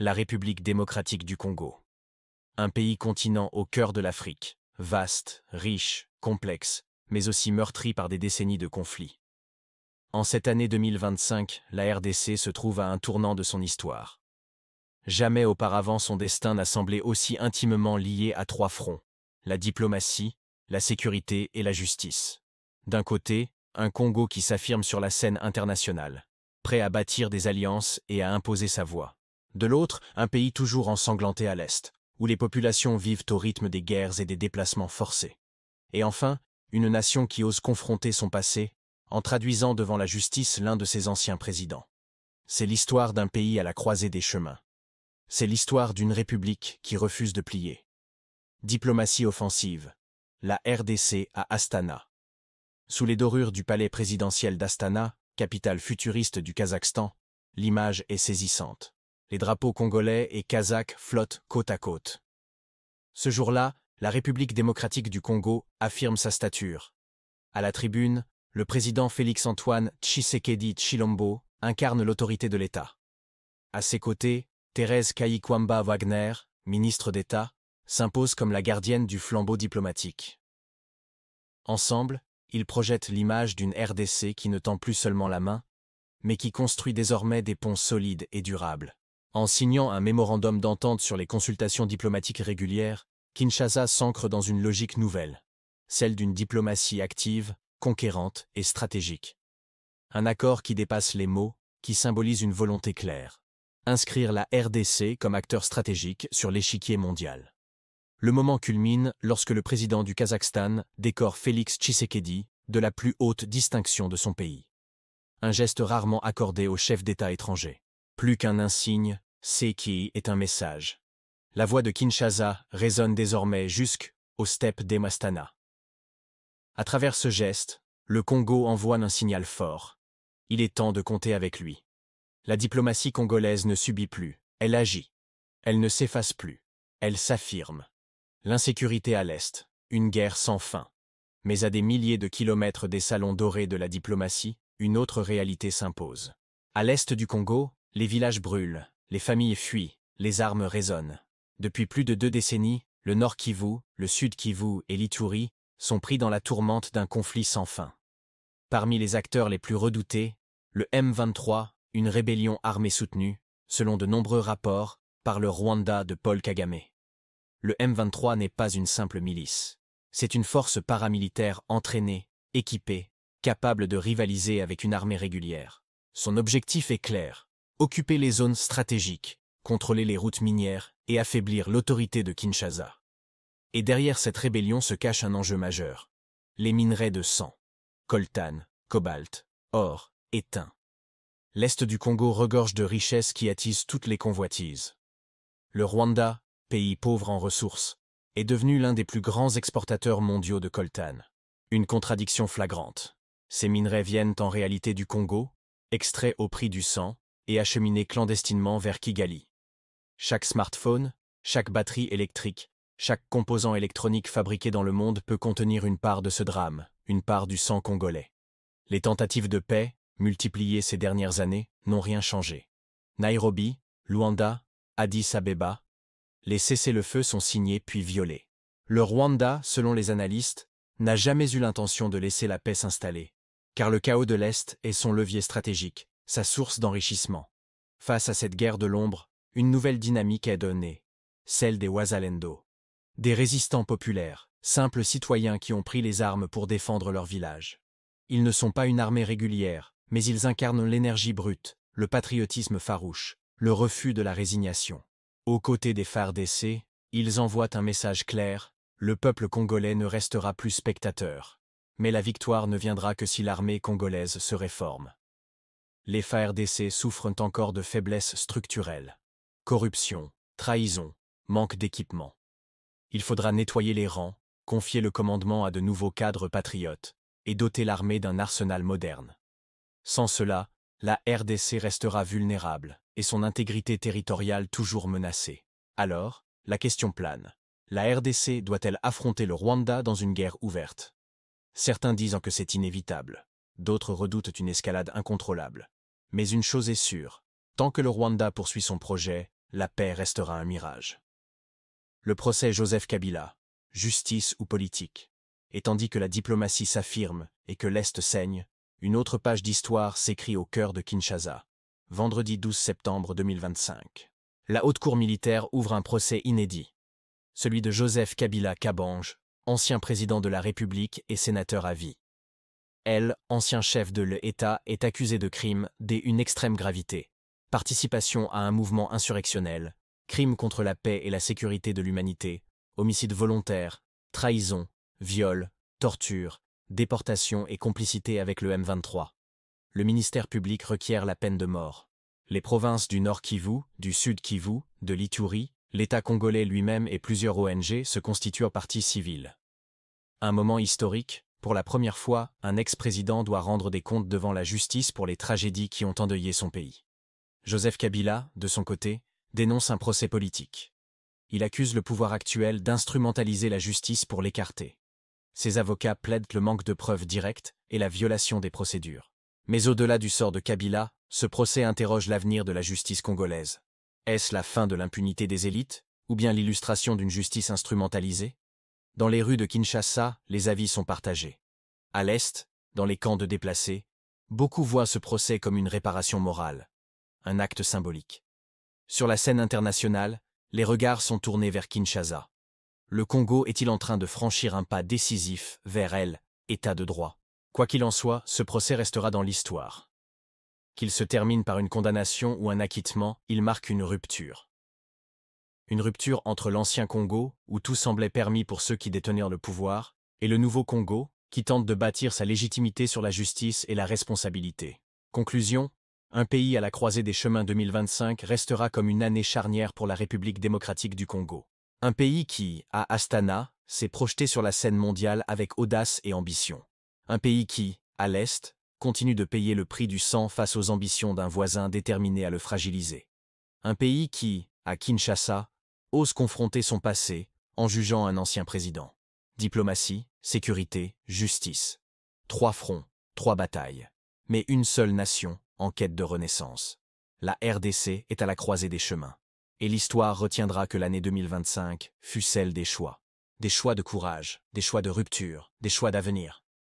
la République démocratique du Congo. Un pays-continent au cœur de l'Afrique, vaste, riche, complexe, mais aussi meurtri par des décennies de conflits. En cette année 2025, la RDC se trouve à un tournant de son histoire. Jamais auparavant son destin n'a semblé aussi intimement lié à trois fronts: la diplomatie, la sécurité et la justice. D'un côté, un Congo qui s'affirme sur la scène internationale, prêt à bâtir des alliances et à imposer sa voix. De l'autre, un pays toujours ensanglanté à l'est, où les populations vivent au rythme des guerres et des déplacements forcés. Et enfin, une nation qui ose confronter son passé, en traduisant devant la justice l'un de ses anciens présidents. C'est l'histoire d'un pays à la croisée des chemins. C'est l'histoire d'une république qui refuse de plier. Diplomatie offensive. La RDC à Astana. Sous les dorures du palais présidentiel d'Astana, capitale futuriste du Kazakhstan, l'image est saisissante. Les drapeaux congolais et kazakhs flottent côte à côte. Ce jour-là, la République démocratique du Congo affirme sa stature. À la tribune, le président Félix-Antoine Tshisekedi Tshilombo incarne l'autorité de l'État. À ses côtés, Thérèse Kayikwamba Wagner, ministre d'État, s'impose comme la gardienne du flambeau diplomatique. Ensemble, ils projettent l'image d'une RDC qui ne tend plus seulement la main, mais qui construit désormais des ponts solides et durables. En signant un mémorandum d'entente sur les consultations diplomatiques régulières, Kinshasa s'ancre dans une logique nouvelle, celle d'une diplomatie active, conquérante et stratégique. Un accord qui dépasse les mots, qui symbolise une volonté claire: inscrire la RDC comme acteur stratégique sur l'échiquier mondial. Le moment culmine lorsque le président du Kazakhstan décore Félix Tshisekedi de la plus haute distinction de son pays. Un geste rarement accordé aux chefs d'État étrangers. Plus qu'un insigne, c'est qui est un message. La voix de Kinshasa résonne désormais jusqu'aux steppes d'Emastana. À travers ce geste, le Congo envoie un signal fort. Il est temps de compter avec lui. La diplomatie congolaise ne subit plus, elle agit. Elle ne s'efface plus, elle s'affirme. L'insécurité à l'Est, une guerre sans fin. Mais à des milliers de kilomètres des salons dorés de la diplomatie, une autre réalité s'impose. À l'Est du Congo, les villages brûlent, les familles fuient, les armes résonnent. Depuis plus de 2 décennies, le Nord Kivu, le Sud Kivu et l'Ituri sont pris dans la tourmente d'un conflit sans fin. Parmi les acteurs les plus redoutés, le M23, une rébellion armée soutenue, selon de nombreux rapports, par le Rwanda de Paul Kagame. Le M23 n'est pas une simple milice. C'est une force paramilitaire entraînée, équipée, capable de rivaliser avec une armée régulière. Son objectif est clair: occuper les zones stratégiques, contrôler les routes minières et affaiblir l'autorité de Kinshasa. Et derrière cette rébellion se cache un enjeu majeur: les minerais de sang. Coltan, cobalt, or, étain. L'Est du Congo regorge de richesses qui attisent toutes les convoitises. Le Rwanda, pays pauvre en ressources, est devenu l'un des plus grands exportateurs mondiaux de coltan. Une contradiction flagrante. Ces minerais viennent en réalité du Congo, extraits au prix du sang et acheminés clandestinement vers Kigali. Chaque smartphone, chaque batterie électrique, chaque composant électronique fabriqué dans le monde peut contenir une part de ce drame, une part du sang congolais. Les tentatives de paix, multipliées ces dernières années, n'ont rien changé. Nairobi, Luanda, Addis Abeba, les cessez-le-feu sont signés puis violés. Le Rwanda, selon les analystes, n'a jamais eu l'intention de laisser la paix s'installer, car le chaos de l'Est est son levier stratégique, sa source d'enrichissement. Face à cette guerre de l'ombre, une nouvelle dynamique est donnée, celle des Wazalendo. Des résistants populaires, simples citoyens qui ont pris les armes pour défendre leur village. Ils ne sont pas une armée régulière, mais ils incarnent l'énergie brute, le patriotisme farouche, le refus de la résignation. Aux côtés des FARDC, ils envoient un message clair: le peuple congolais ne restera plus spectateur. Mais la victoire ne viendra que si l'armée congolaise se réforme. Les FARDC souffrent encore de faiblesses structurelles. Corruption, trahison, manque d'équipement. Il faudra nettoyer les rangs, confier le commandement à de nouveaux cadres patriotes, et doter l'armée d'un arsenal moderne. Sans cela, la RDC restera vulnérable, et son intégrité territoriale toujours menacée. Alors, la question plane. La RDC doit-elle affronter le Rwanda dans une guerre ouverte? Certains disent que c'est inévitable. D'autres redoutent une escalade incontrôlable. Mais une chose est sûre, tant que le Rwanda poursuit son projet, la paix restera un mirage. Le procès Joseph Kabila, justice ou politique. Et tandis que la diplomatie s'affirme et que l'Est saigne, une autre page d'histoire s'écrit au cœur de Kinshasa. Vendredi 12 septembre 2025. La Haute Cour militaire ouvre un procès inédit. Celui de Joseph Kabila Kabange, ancien président de la République et sénateur à vie. Elle, ancien chef de l'État, est accusé de crimes d'une extrême gravité. Participation à un mouvement insurrectionnel, crimes contre la paix et la sécurité de l'humanité, homicide volontaire, trahison, viol, torture, déportation et complicité avec le M23. Le ministère public requiert la peine de mort. Les provinces du Nord Kivu, du Sud Kivu, de l'Ituri, l'État congolais lui-même et plusieurs ONG se constituent en partie civile. Un moment historique, pour la première fois, un ex-président doit rendre des comptes devant la justice pour les tragédies qui ont endeuillé son pays. Joseph Kabila, de son côté, dénonce un procès politique. Il accuse le pouvoir actuel d'instrumentaliser la justice pour l'écarter. Ses avocats plaident le manque de preuves directes et la violation des procédures. Mais au-delà du sort de Kabila, ce procès interroge l'avenir de la justice congolaise. Est-ce la fin de l'impunité des élites, ou bien l'illustration d'une justice instrumentalisée? Dans les rues de Kinshasa, les avis sont partagés. À l'Est, dans les camps de déplacés, beaucoup voient ce procès comme une réparation morale, un acte symbolique. Sur la scène internationale, les regards sont tournés vers Kinshasa. Le Congo est-il en train de franchir un pas décisif vers l'État de droit? Quoi qu'il en soit, ce procès restera dans l'histoire. Qu'il se termine par une condamnation ou un acquittement, il marque une rupture. Une rupture entre l'ancien Congo, où tout semblait permis pour ceux qui détenaient le pouvoir, et le nouveau Congo, qui tente de bâtir sa légitimité sur la justice et la responsabilité. Conclusion, un pays à la croisée des chemins 2025 restera comme une année charnière pour la République démocratique du Congo. Un pays qui, à Astana, s'est projeté sur la scène mondiale avec audace et ambition. Un pays qui, à l'Est, continue de payer le prix du sang face aux ambitions d'un voisin déterminé à le fragiliser. Un pays qui, à Kinshasa, ose confronter son passé en jugeant un ancien président. Diplomatie, sécurité, justice. 3 fronts, 3 batailles. Mais une seule nation en quête de renaissance. La RDC est à la croisée des chemins. Et l'histoire retiendra que l'année 2025 fut celle des choix. Des choix de courage, des choix de rupture, des choix d'avenir.